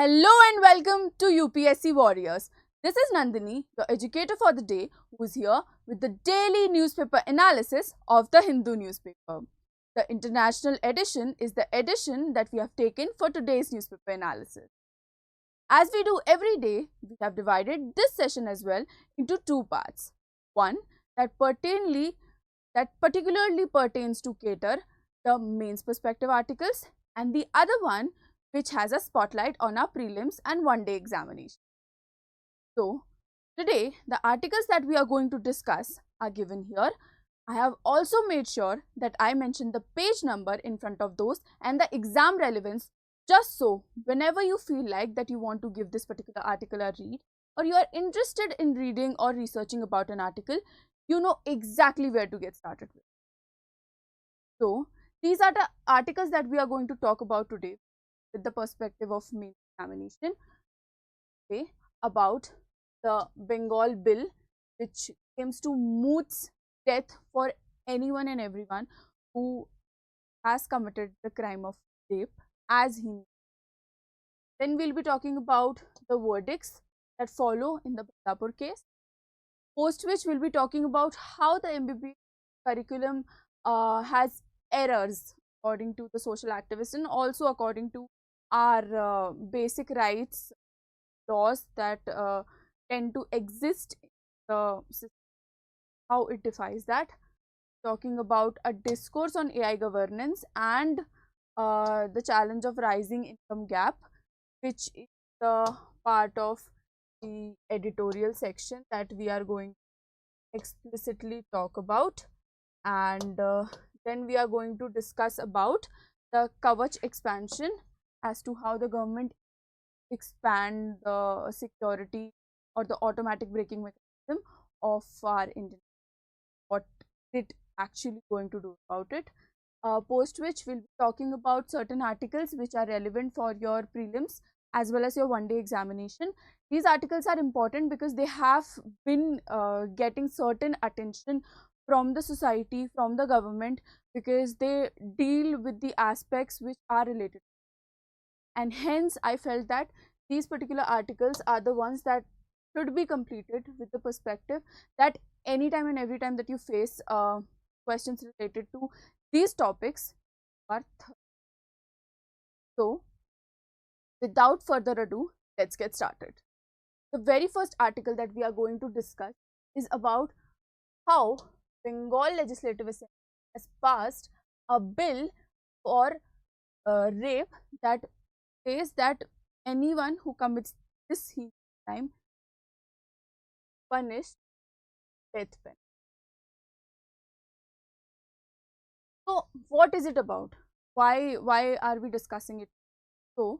Hello and welcome to UPSC Warriors. This is Nandini, your educator for the day, who is here with the daily newspaper analysis of the Hindu newspaper. The international edition is the edition that we have taken for today's newspaper analysis. As we do every day, we have divided this session as well into two parts. One that particularly pertains to cater the mains perspective articles, and the other one which has a spotlight on our prelims and one-day examination. So, today the articles that we are going to discuss are given here. I have also made sure that I mention the page number in front of those and the exam relevance, just so whenever you feel like that you want to give this particular article a read, or you are interested in reading or researching about an article, you know exactly where to get started with. So, these are the articles that we are going to talk about today with the perspective of main examination. Okay, about the Bengal bill, which aims to moots death for anyone and everyone who has committed the crime of rape as he. Then we'll be talking about the verdicts that follow in the Badlapur case, post which we'll be talking about how the MBBS curriculum has errors according to the social activists and also according to our basic rights laws that tend to exist in the system, how it defies that. Talking about a discourse on AI governance and the challenge of rising income gap, which is the part of the editorial section that we are going to explicitly talk about. And then we are going to discuss about the Kavach expansion as to how the government expand the security or the automatic braking mechanism of our Indian. What it actually going to do about it. Post which we'll be talking about certain articles which are relevant for your prelims as well as your one-day examination. These articles are important because they have been getting certain attention from the society, from the government, because they deal with the aspects which are related. And hence, I felt that these particular articles are the ones that should be completed with the perspective that anytime and every time that you face questions related to these topics are so, without further ado, let's get started. The very first article that we are going to discuss is about how Bengal Legislative Assembly has passed a bill for rape that says that anyone who commits this crime punished death penalty. So, what is it about? Why are we discussing it? So,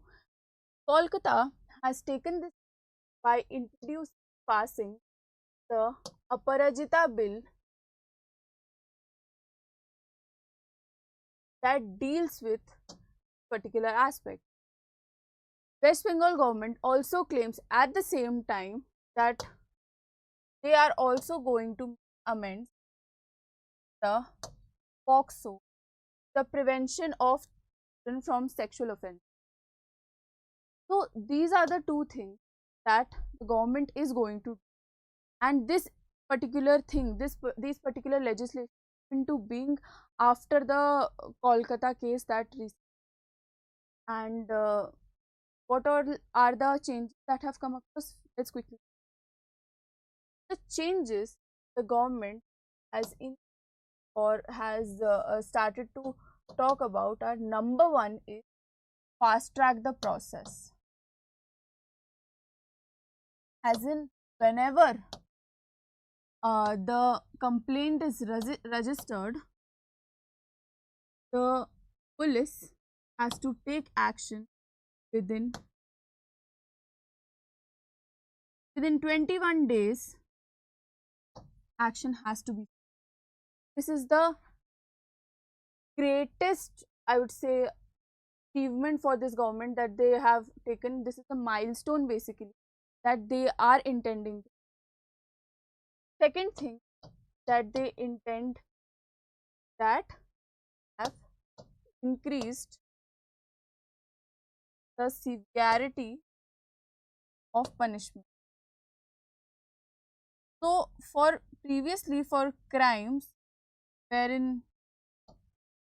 Kolkata has taken this by passing the Aparajita bill that deals with particular aspect. West Bengal government also claims at the same time that they are also going to amend the POCSO, the prevention of children from sexual offence. So these are the two things that the government is going to do, and this particular thing, these particular legislation into being after the Kolkata case that recently. And what are the changes that have come across? Let's quickly. The changes the government has started to talk about are: number one is fast track the process, as in whenever the complaint is registered, the police has to take action within 21 days. Action has to be. This is the greatest, I would say, achievement for this government that they have taken. This is a milestone basically that they are intending. Second thing that they intend that have increased the severity of punishment. So, for previously for crimes wherein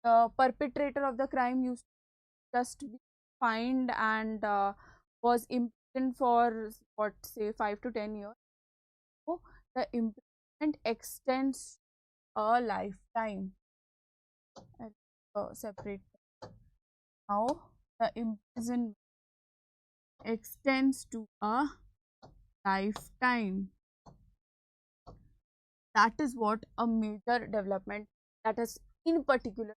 the perpetrator of the crime used to just be fined and was imprisoned for what, say, 5 to 10 years. So, the imprisonment extends a lifetime. Separate. Now, the imprisonment extends to a lifetime. That is what a major development that is in particular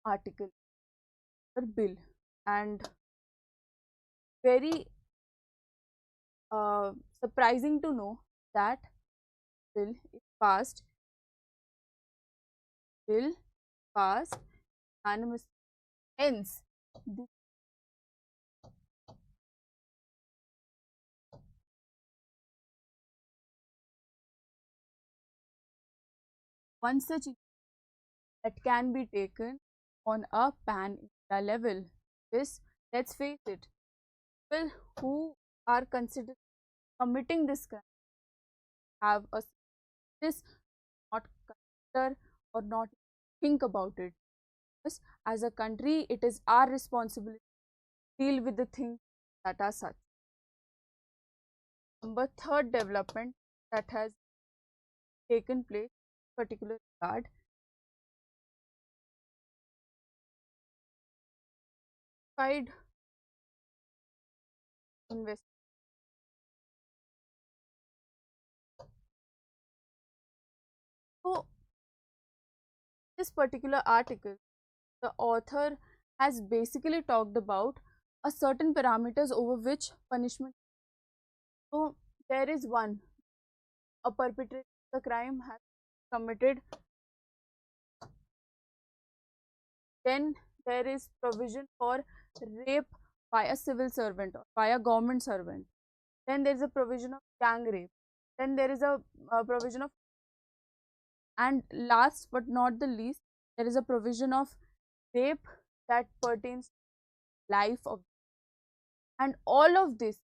article or bill, and very surprising to know that bill is passed unanimously. Hence, this one such that can be taken on a pan-India level. This, let's face it, people who are considered committing this crime have a this not consider or not think about it. Yes, as a country, it is our responsibility to deal with the things that are such. Number third development that has taken place in particular regard, side invest. So, this particular article, the author has basically talked about a certain parameters over which punishment. So, there is one, a perpetrator of the crime has committed. Then there is provision for rape by a civil servant or by a government servant. Then there is a provision of gang rape. Then there is a provision of, and last but not the least, there is a provision of rape that pertains to life of, and all of this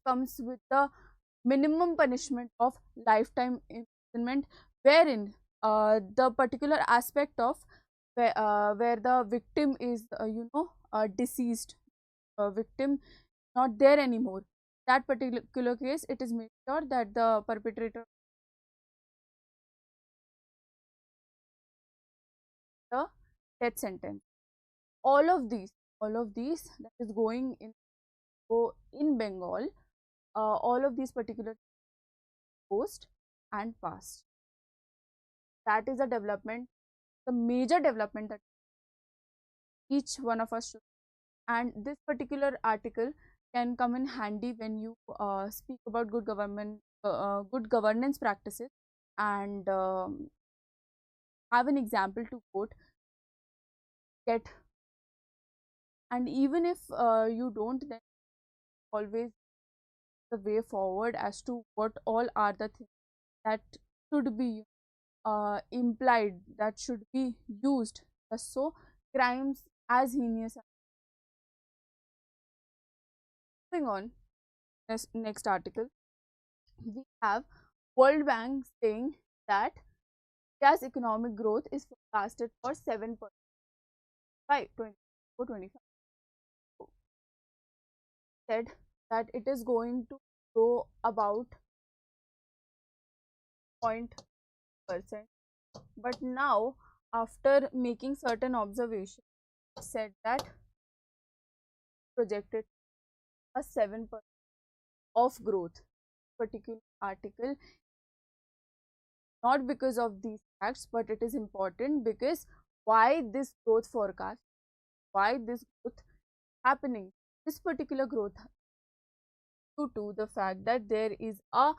comes with the minimum punishment of lifetime imprisonment, wherein the particular aspect of where the victim is deceased, victim not there anymore, that particular case, it is made sure that the perpetrator the death sentence. All of these that is going in in Bengal, all of these particular post and past. That is a development, the major development that each one of us should. And this particular article can come in handy when you speak about good governance practices, and have an example to quote. Get, and even if you don't, then always the way forward as to what all are the things that should be implied, that should be used. So crimes as heinous. Moving on, next article, we have World Bank saying that India's economic growth is forecasted for 7% by 2025. Said that it is going to grow about 0.%, but now after making certain observations, said that projected a 7% of growth. Particular article, not because of these facts, but it is important because why this growth forecast, why this growth happening, this particular growth due to the fact that there is a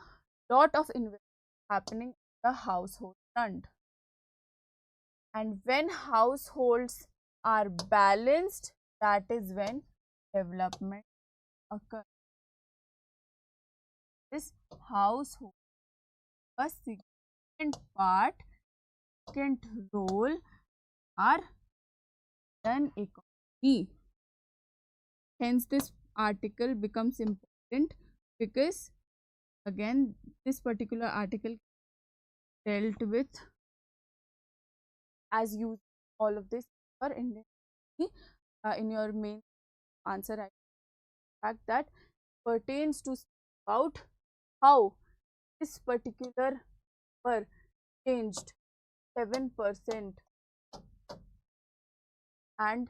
lot of investment happening in the household front, and when households are balanced, that is when development occurs. This household a significant part, significant role are an economy. Hence, this article becomes important because again this particular article dealt with, as you all of this for Indian in your main answer, I fact that pertains to about how this particular number changed 7%, and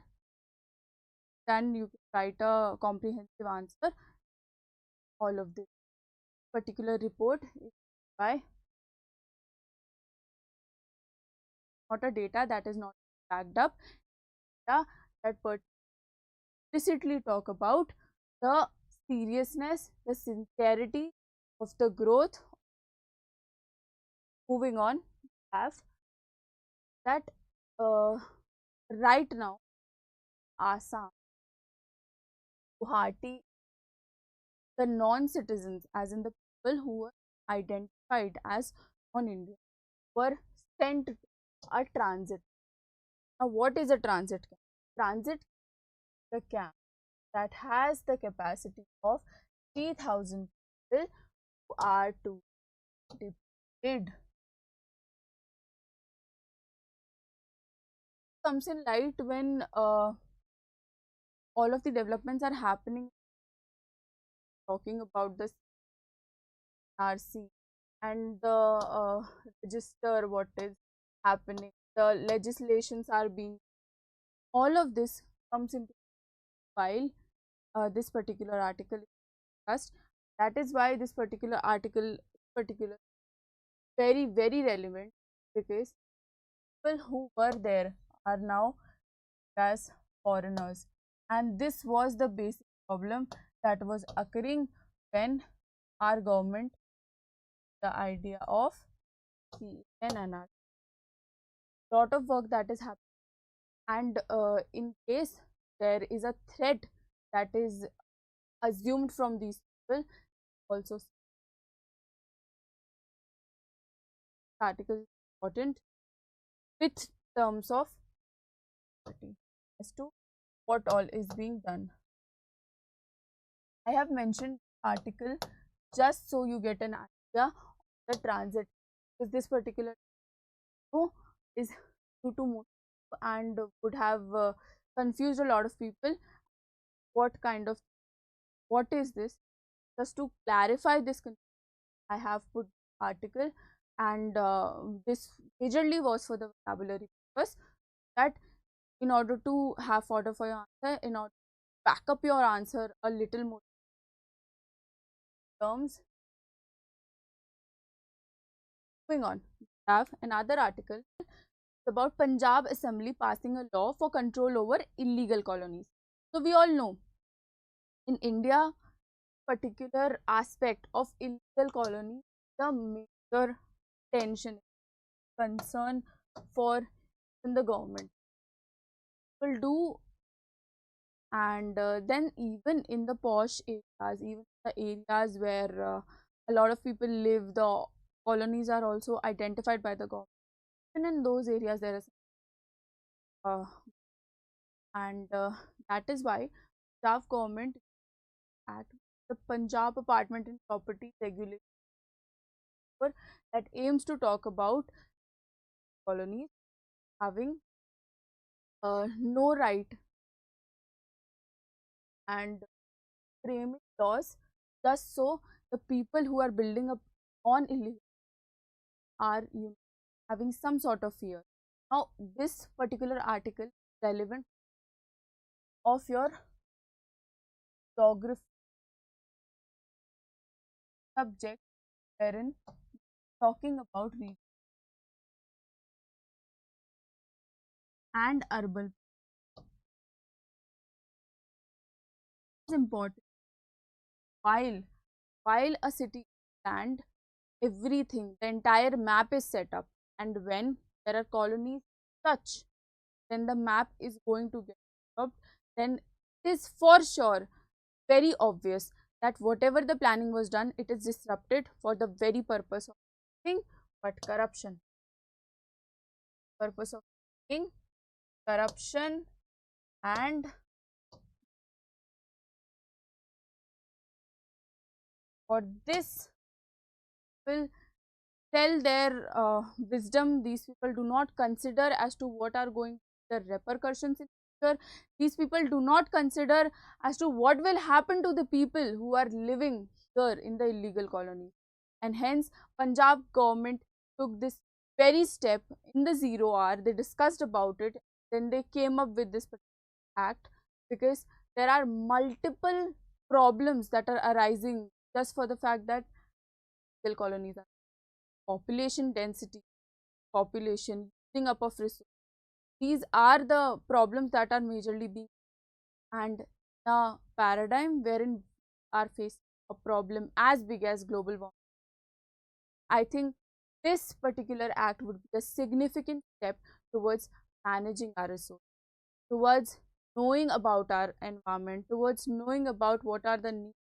then you can write a comprehensive answer. All of this particular report is by not a data that is not backed up, data that explicitly talk about the seriousness, the sincerity of the growth. Moving on, we have that right now Assam, Guwahati, the non-citizens, as in the people who were identified as non-Indian, were sent to a transit. Now, what is a transit camp? Transit, the camp that has the capacity of 3,000 people who are to be deployed. Comes in light when all of the developments are happening, talking about the RC and the register, what is happening, the legislations are being, all of this comes into while this particular article is discussed. That is why this particular article very very relevant, because people who were there are now as foreigners, and this was the basic problem that was occurring when our government the idea of CNNR. Lot of work that is happening, and in case there is a threat that is assumed from these people, also article is important with terms of as to what all is being done. I have mentioned article just so you get an idea of the transit, because this particular is due to motive and would have confused a lot of people. What is this? Just to clarify this, I have put article, and this majorly was for the vocabulary purpose, that in order to have fodder for your answer, in order to back up your answer a little more terms. Moving on, we have another article about Punjab Assembly passing a law for control over illegal colonies. So we all know in India, particular aspect of illegal colony, the major tension, concern for the government will do, and then even in the posh areas, even the areas where a lot of people live, the colonies are also identified by the government. And in those areas there is uh, and that is why Punjab government act the Punjab Apartment and Property Regulation that aims to talk about colonies having no right and framing laws just so the people who are building up on illegal are having some sort of fear. Now, this particular article is relevant of your geography subject, wherein talking about region and urban is important. While a city land, everything, the entire map is set up, and when there are colonies such, then the map is going to get developed. Then it is for sure very obvious that whatever the planning was done, it is disrupted for the very purpose of nothing but corruption. Purpose of nothing, corruption, and for this will tell their wisdom. These people do not consider as to what are going to be the repercussions in future. These people do not consider as to what will happen to the people who are living here in the illegal colony. And hence, Punjab government took this very step in the 0 hour. They discussed about it, then they came up with this act, because there are multiple problems that are arising just for the fact that illegal colonies are population density, population, using up of resources. These are the problems that are majorly being, and the paradigm wherein we are facing a problem as big as global warming. I think this particular act would be a significant step towards managing our resources, towards knowing about our environment, towards knowing about what are the needs,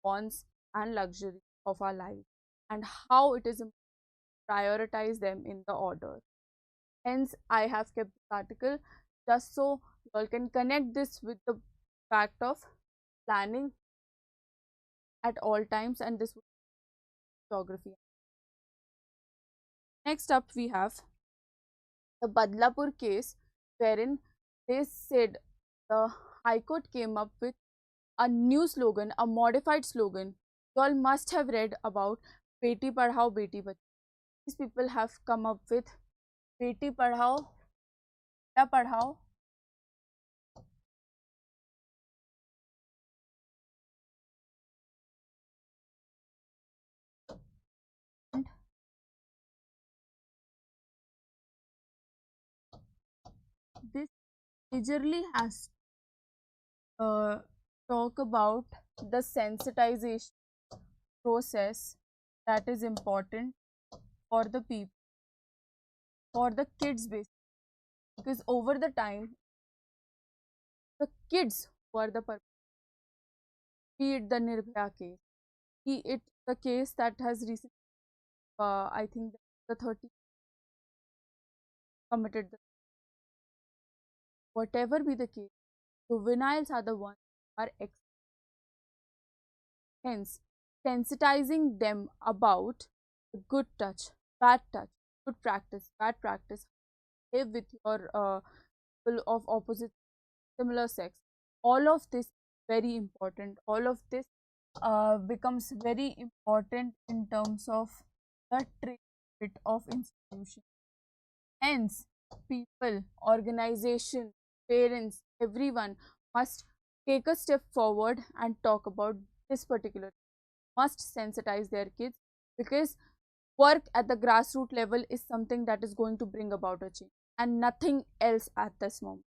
wants, and luxuries of our life, and how it is important to prioritize them in the order. Hence, I have kept this article just so you all can connect this with the fact of planning at all times, and this would be geography. Next up, we have the Badlapur case, wherein they said the High Court came up with a new slogan, a modified slogan. You all must have read about Beti Padhao, Beti Bachao. These people have come up with Beti Padhao, Beta Padhao, and this majorly has talk about the sensitization process that is important for the people, for the kids basically, because over the time the kids who are the be it the Nirbhaya case, be it the case that has recently, I think the 30 committed, whatever be the case, juveniles are the ones who are hence sensitizing them about the good touch, good practice, bad practice, live with your people of opposite similar sex. All of this very important. All of this becomes very important in terms of the bit of institution. Hence, people, organization, parents, everyone must take a step forward and talk about this particular, must sensitize their kids, because work at the grassroots level is something that is going to bring about a change and nothing else at this moment,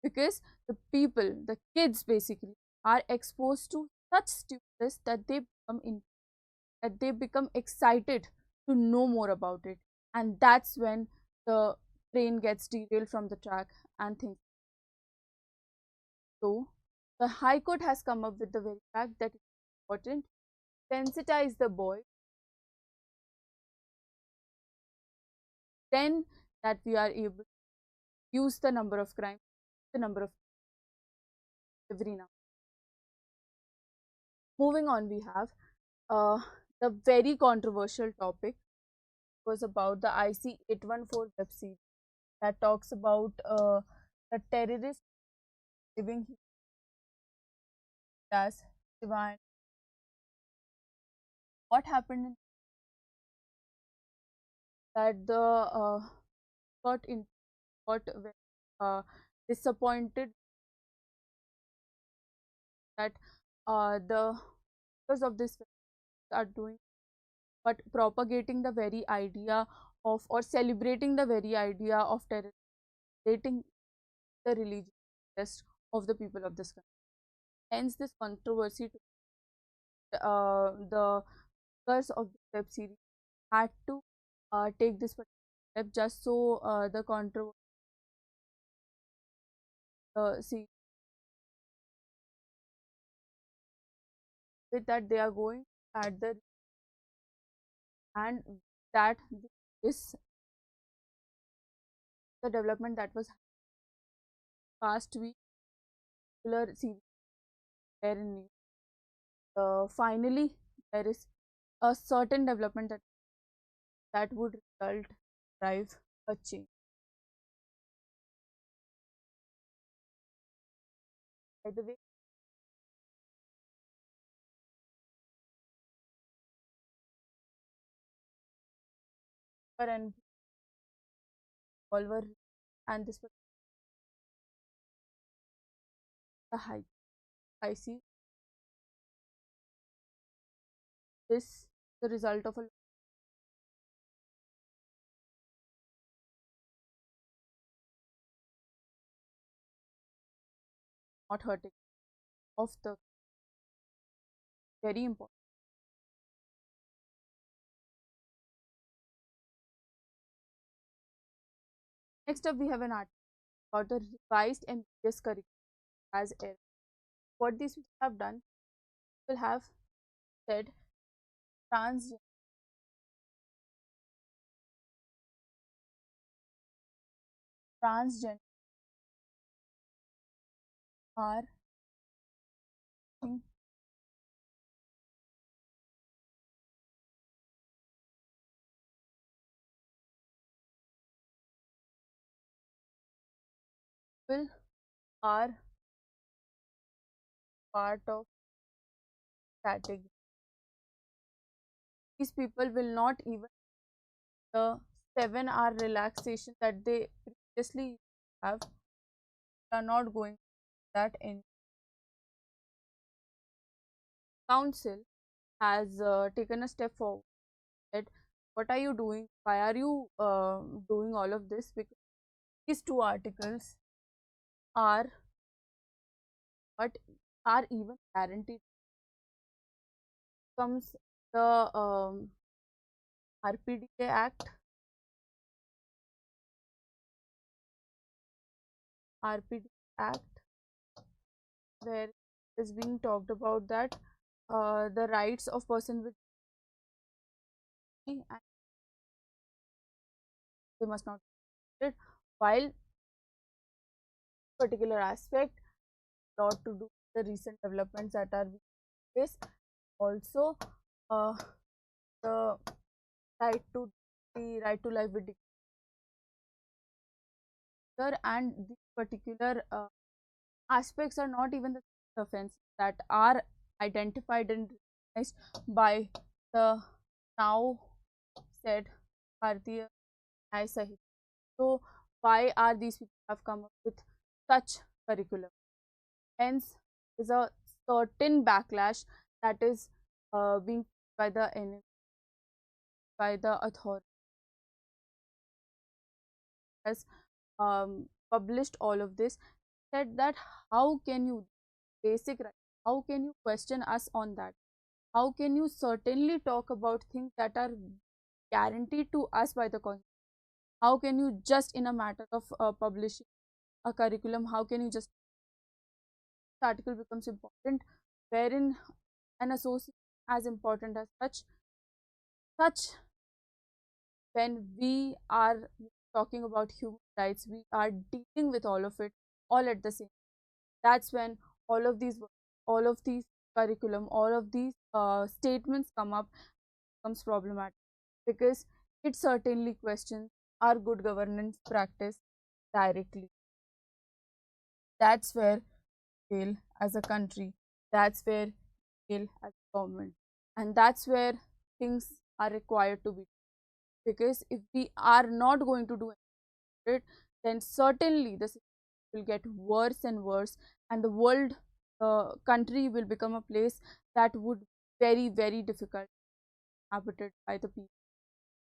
because the people, the kids basically, are exposed to such stimulus that they become excited to know more about it, and that's when the train gets derailed from the track and things. So the High Court has come up with the very fact that it's important to sensitize the boy, then that we are able to use the number of crimes, the number of every now. Moving on, we have the very controversial topic was about the IC 814 web series that talks about the terrorist living as divine. What happened in that the got in got disappointed that the because of this are doing, but propagating the very idea of, or celebrating the very idea of terror, celebrating the religious interest of the people of this country. Hence, this controversy. The makers of the web series had to take this particular step just so the controversy see with that they are going at the, and that is the development that was past week series wherein finally there is a certain development that would drive a change. By the way, for an revolver, and this was the high. I see this the result of a not hurting of the very important. Next up, we have an article about the revised MBBS curriculum as error. What these people have done will have said transgender transgender are people are part of category. These people will not even the 7-hour relaxation that they previously have are not going that in council has taken a step forward. That what are you doing? Why are you doing all of this? Because these two articles are but are even guaranteed. Comes the RPDA Act, RPD Act, where is being talked about that the rights of person with disability and they must not be treated, while particular aspect lot to do with the recent developments that are being faced. Also, uh, the right to the right to life with declare and these particular aspects are not even the offense that are identified and recognized by the now said Bharatiya Nyaya Sahitya. So, why are these people have come up with such curriculum? Hence, is a certain backlash that is being by the enemy, by the authority has published all of this. Said that how can you basic right? How can you question us on that? How can you certainly talk about things that are guaranteed to us by the constitution? How can you just in a matter of publishing a curriculum? How can you just article becomes important, wherein an association as important as such when we are talking about human rights, we are dealing with all of it all at the same. That's when all of these all of these curriculum, all of these statements come up becomes problematic because it certainly questions our good governance practice directly. That's where we fail as a country. That's where we fail as a government, and that's where things are required to be. Because if we are not going to do it, then certainly the situation will get worse and worse, and the world country will become a place that would very very difficult inhabited by the people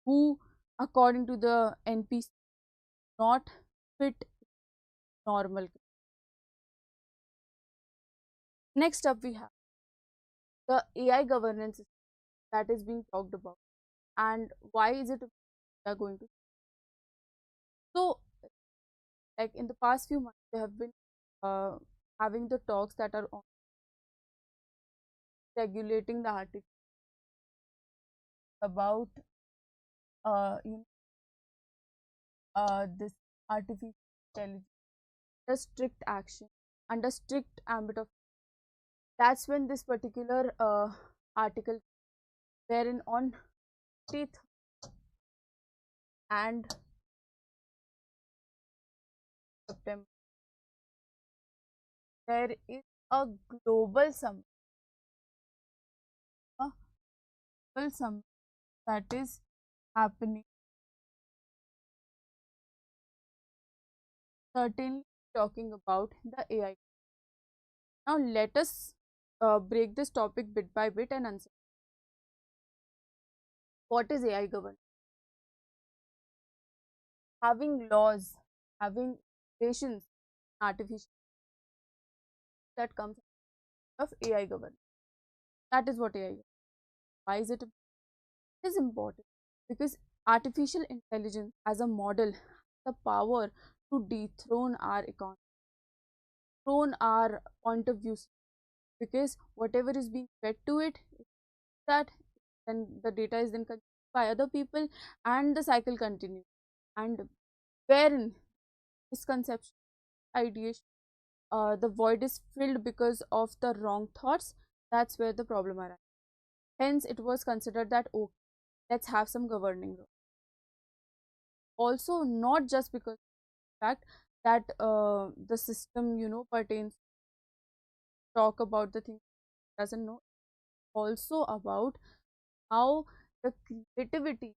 who, according to the NPC, not fit normal. Next up, we have the AI governance that is being talked about, and why is it we are going to so like in the past few months they have been uh, having the talks that are on regulating the article about you know this artificial intelligence under strict action under strict ambit of that's when this particular article wherein on 30th and September there is a global summit, a global summit that is happening, certainly talking about the AI. Now let us break this topic bit by bit and answer what is AI governance. Having laws, having regulations, artificial that comes of AI governance. That is what AI is. Why is it? It is important because artificial intelligence as a model has the power to dethrone our economy, dethrone our point of view, because whatever is being fed to it, that then the data is then consumed by other people and the cycle continues. And wherein misconception, ideation, the void is filled because of the wrong thoughts, that's where the problem arises. Hence, it was considered that, okay, let's have some governing law. Also, not just because of the fact that the system, pertains, talk about the things it doesn't know, also about how the creativity,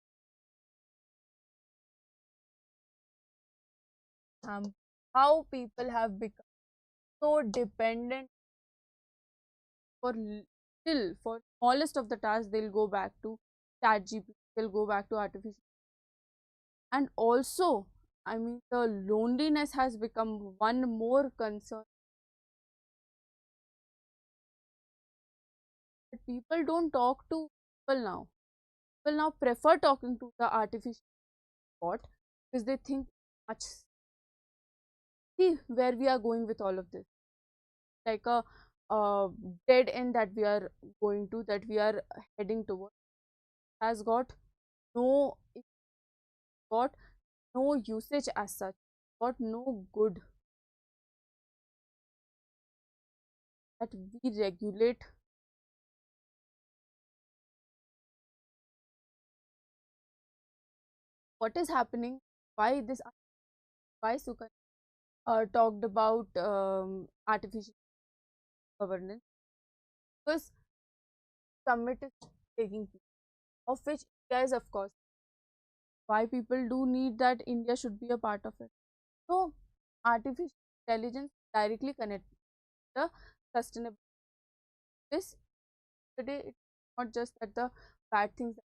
um, how people have become so dependent for still for smallest of the tasks, they'll go back to chat gpt, they'll go back to artificial. And also, I mean, the loneliness has become one more concern, that people don't talk to people now. People now prefer talking to the artificial bot because they think much. See where we are going with all of this, like a dead end that we are going to, that we are heading towards, has no got no usage as such, got no good that we regulate. What is happening? Why this? Why Sukha talked about artificial governance? Because summit is taking place, of which India is, of course. Why people do need that India should be a part of it. So, artificial intelligence directly connected to the sustainable. This today it's not just that the bad things,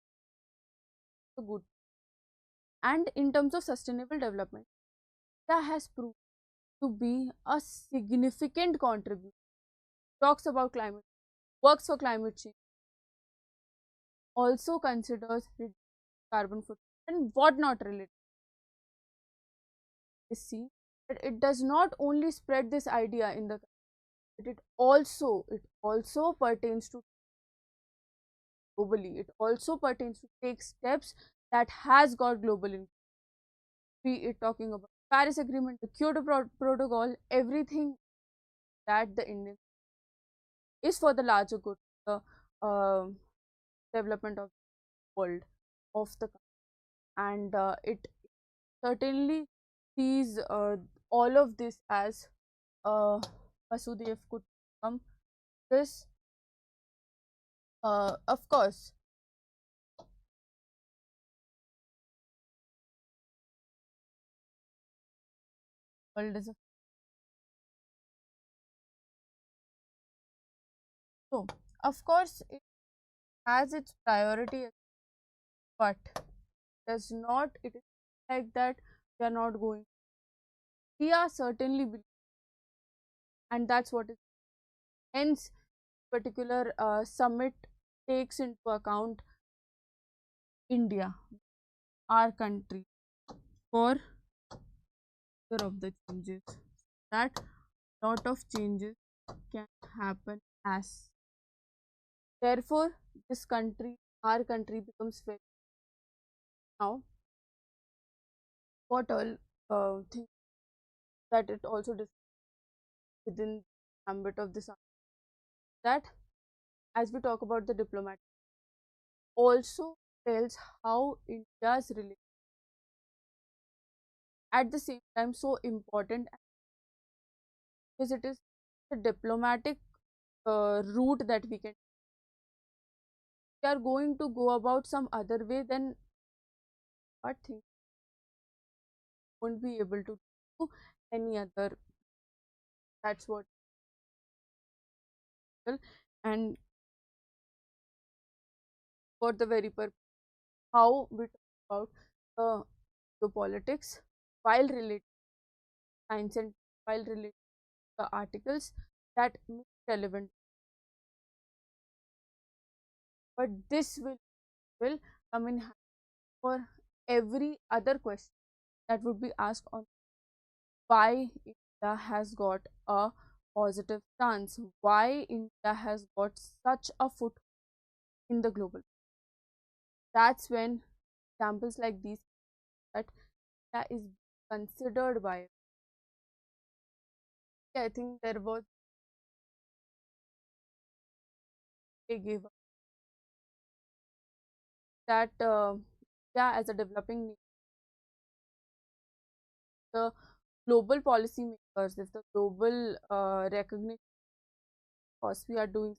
are good. And in terms of sustainable development, that has proved to be a significant contribution. Talks about climate, works for climate change, also considers carbon footprint and what not related. Is seen that it does not only spread this idea in the, but it also pertains to globally. It also pertains to take steps that has got global impact. Be it talking about Paris Agreement, the Kyoto Protocol, everything that the Indian is for the larger good, the development of the world, of the country. And it certainly sees all of this as Vasudev could come. This, of course, world is a, so of course it has its priority, but does not, it is like that we are not going, we are certainly and that's what is, hence particular summit takes into account India, our country, for of the changes, that lot of changes can happen as, therefore this country, our country becomes very, now what all things that it also within the ambit of this, that as we talk about the diplomatic, also tells how India's relation at the same time so important, because it is the diplomatic route that we are going to go about some other way, then what things won't be able to do any other. That's what. And for the very purpose, how we talk about geopolitics while related science and while related the articles that may be relevant, but this will come in handy for every other question that would be asked on why India has got a positive stance, why India has got such a foot in the global. That's when examples like these, that India is considered by, I think there was a give that India as a developing nation, the global policy makers, if the global recognition course we are doing,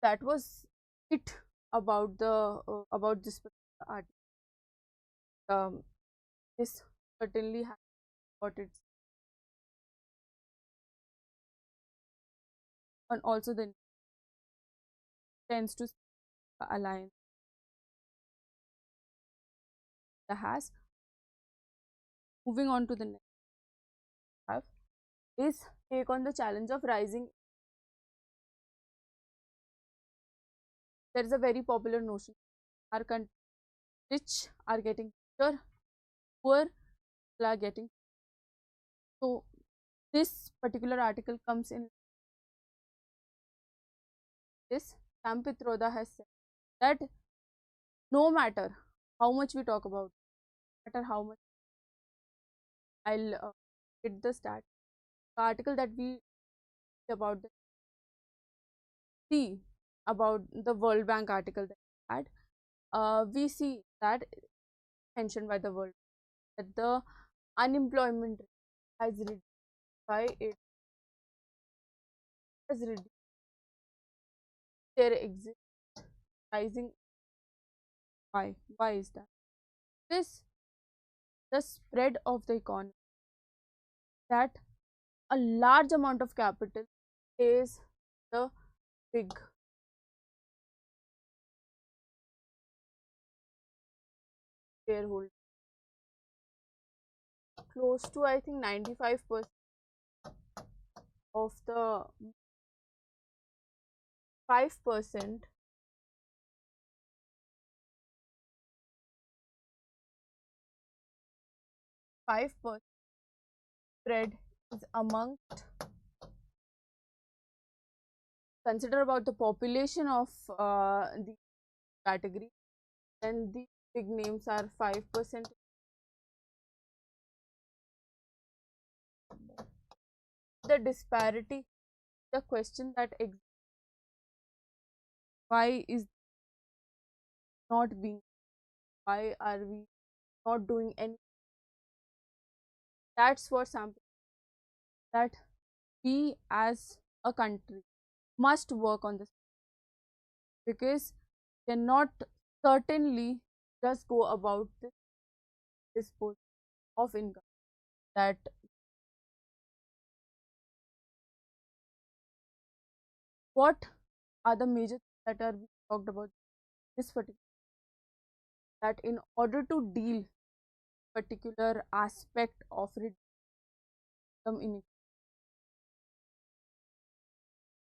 that was it about the about this particular article. This certainly has got its, and also the tends to alliance that has. Moving on to the next have is take on the challenge of rising. There is a very popular notion: our country rich are getting richer, poor people are getting. So this particular article comes in this. Sam Pitroda has said that no matter how much we talk about, no matter how much, I'll hit the stat. The article that we about the see about the World Bank article that we had, we see that mentioned by the World that the unemployment rate has reduced by it has reduced their exist rising. Why is that? This the spread of the economy, that a large amount of capital is the big shareholder, close to I think 95% of the 5%, 5% spread is amongst, consider about the population of the category, then the big names are 5%. The disparity, the question that exists, why is not being, why are we not doing any, that's what sample that we as a country must work on this, because cannot certainly just go about this dispose of income, that what are the major that are being talked about this particular, that in order to deal particular aspect of income inequality,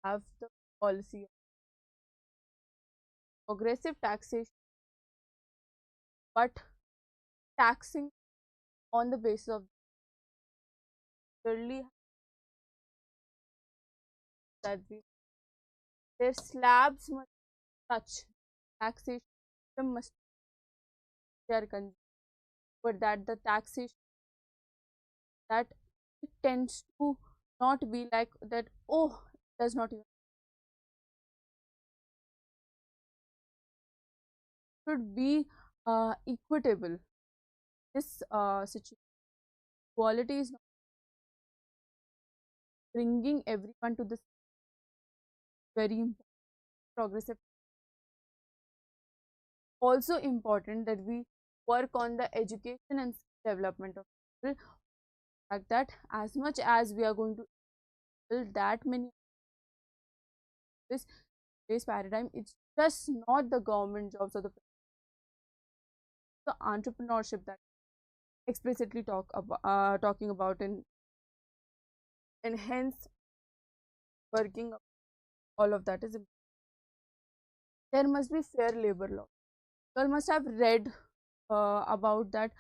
have the policy of progressive taxation, but taxing on the basis of really that we, their slabs must touch taxation must they are consumed, but that the taxation that it tends to not be like that, oh, it does not even should be equitable. This situation, equality is not bringing everyone to this very progressive. Also important that we work on the education and skill development of people. Like that, as much as we are going to build that many this paradigm, it's just not the government jobs or the entrepreneurship that explicitly talking about in and hence working all of that is important. There must be fair labor law. You must have read about that,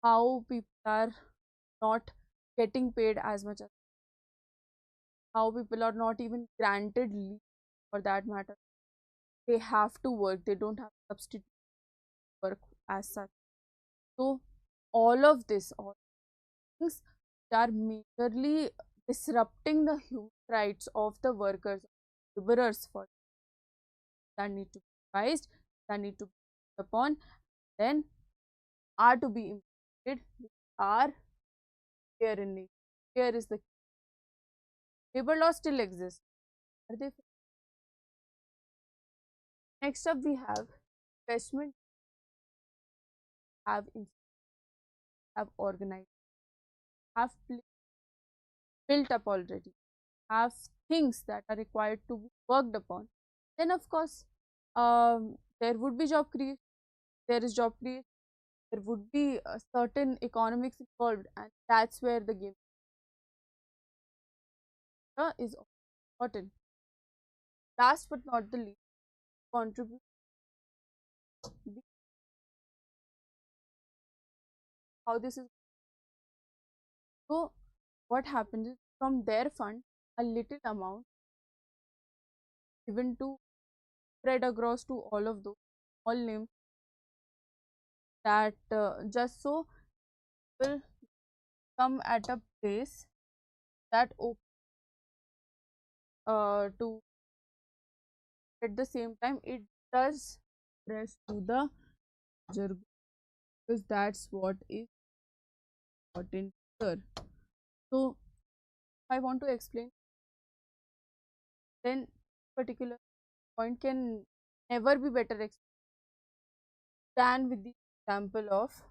how people are not getting paid as much as how people are not even granted leave for that matter. They have to work, they don't have substitute work as such. So all of this, all things that are majorly disrupting the human rights of the workers, laborers, for that need to be revised, that need to be upon, then are to be implemented, are here in nature. Here is the labor law still exists. Are they? Next up, we have investment, have organized, have built up already, have things that are required to be worked upon. Then, of course, there would be job creation. There is job creation. There would be a certain economics involved, and that's where the game is important. Last but not the least, contribute. How this is so, what happens is from their fund, a little amount given to spread across to all of those all names that just so will come at a place that to at the same time it does press to the larger group, because that's what is important here. So I want to explain, then particular point can never be better explained than with the example of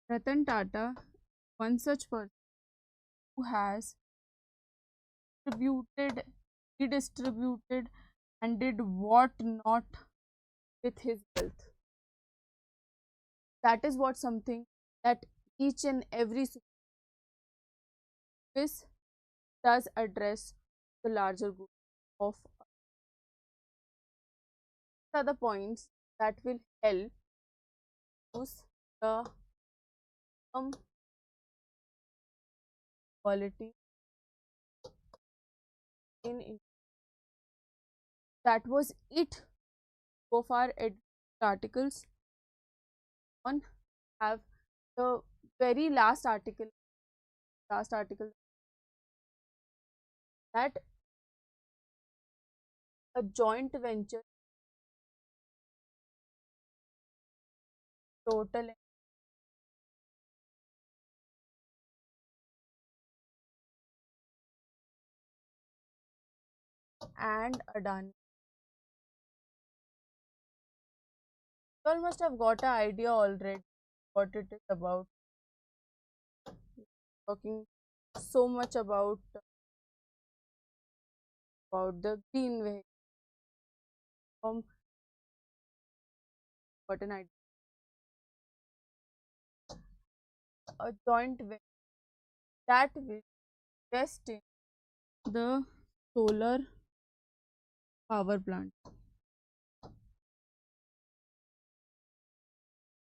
Ratan Tata, one such person who has distributed, redistributed, and did what not with his wealth. That is what something that each and every service does address the larger good of other points that will help use the quality in India. That was it so far. Articles on have the very last article that a joint venture total and Adani. You all must have got an idea already what it is about. Talking so much the green vehicle, got an idea. A joint venture that will invest in the solar power plant,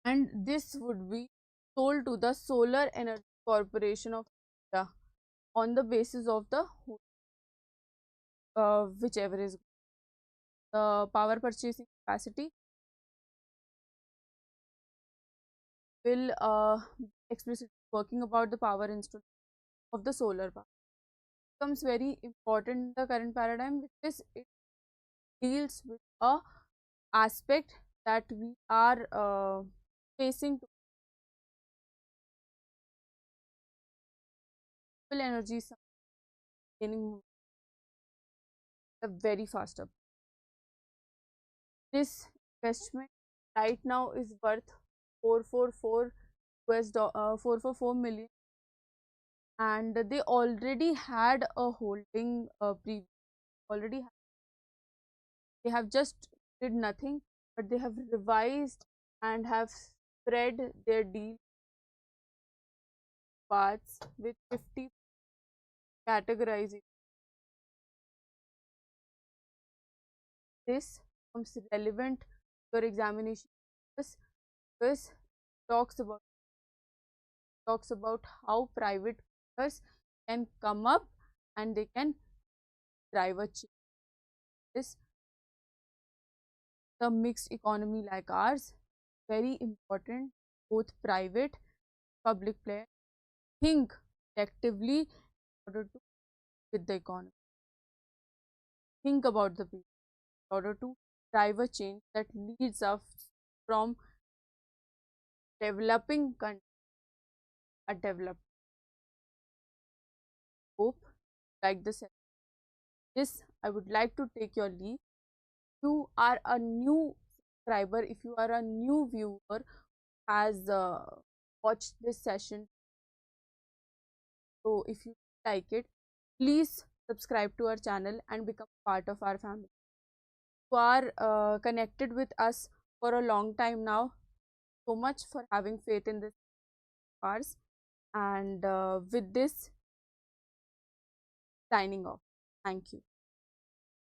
and this would be sold to the Solar Energy Corporation of India on the basis of the whichever is the power purchasing capacity will explicitly working about the power installation of the solar power becomes very important in the current paradigm, because it deals with a aspect that we are facing renewable energy gaining a very fast up. This investment right now is worth 444 444 million, and they already had a holding already they have just did nothing, but they have revised and have spread their deal parts with 50 categorizing. This becomes relevant to your examination because talks about how private players can come up and they can drive a change. This the mixed economy like ours very important. Both private public players think collectively in order to with the economy. Think about the people in order to drive a change that leads us from developing country a developed. Hope like this. This I would like to take your leave. You are a new subscriber, if you are a new viewer has watched this session, so if you like it, please subscribe to our channel and become part of our family. You are connected with us for a long time now. So much for having faith in this ours, and with this signing off. Thank you.